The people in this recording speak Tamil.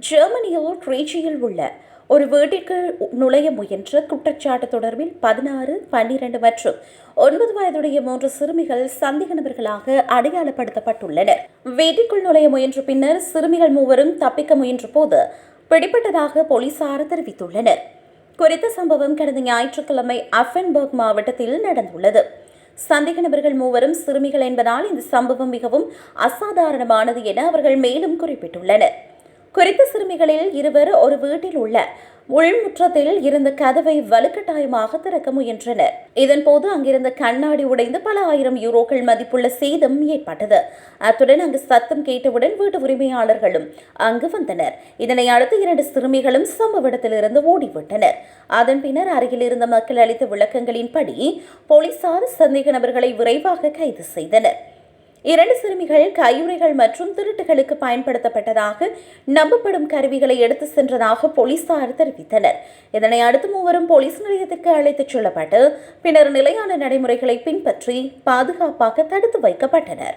ஜெர்மனியில் ட்ரீச்சியில் உள்ள ஒரு வீட்டிற்கு நுழைய முயன்ற குற்றச்சாட்டு தொடர்பில் 16, 12 மற்றும் 9 வயதுடைய 3 சிறுமிகள் சந்தேக நபர்களாக அடையாளப்படுத்தப்பட்டுள்ளனர். வீட்டிற்குள் நுழைய முயன்ற பின்னர் சிறுமிகள் மூவரும் தப்பிக்க முயன்ற போது பிடிபட்டதாக போலீசார் தெரிவித்துள்ளனர். குறித்த சம்பவம் கடந்த ஞாயிற்றுக்கிழமை அஃபன்பர்க் மாவட்டத்தில் நடந்துள்ளது. சந்தேக நபர்கள் மூவரும் சிறுமிகள் என்பதால் இந்த சம்பவம் மிகவும் அசாதாரணமானது என அவர்கள் மேலும் குறிப்பிட்டுள்ளனர். குறித்த சிறுமிகளில் இருவர் ஒரு வீட்டில் உள்ள உள்முற்றத்தில் இருந்த கதவை வலுக்கட்டாயமாக திறக்க முயன்றனர். இதன்போது அங்கிருந்த கண்ணாடி உடைந்து பல ஆயிரம் யூரோக்கள் மதிப்புள்ள சேதம் ஏற்பட்டது. அத்துடன் அங்கு சத்தம் கேட்டவுடன் வீட்டு உரிமையாளர்களும் அங்கு வந்தனர். இதனை அடுத்து 2 சிறுமிகளும் சம்பவ இடத்திலிருந்து ஓடிவிட்டனர். அதன் பின்னர் அருகில் இருந்த மக்கள் அளித்த விளக்கங்களின்படி போலீசார் சந்தேக நபர்களை விரைவாக கைது செய்தனர். 2 சிறுமிகள் கையுறைகள் மற்றும் திருட்டுகளுக்கு பயன்படுத்தப்பட்டதாக நம்பப்படும் கருவிகளை எடுத்து சென்றதாக போலீசார் தெரிவித்தனர். இதனை அடுத்து மூவரும் போலீஸ் நிலையத்திற்கு அழைத்துச் செல்லப்பட்டு பின்னர் நிலையான நடைமுறைகளை பின்பற்றி பாதுகாப்பாக தடுத்து வைக்கப்பட்டனர்.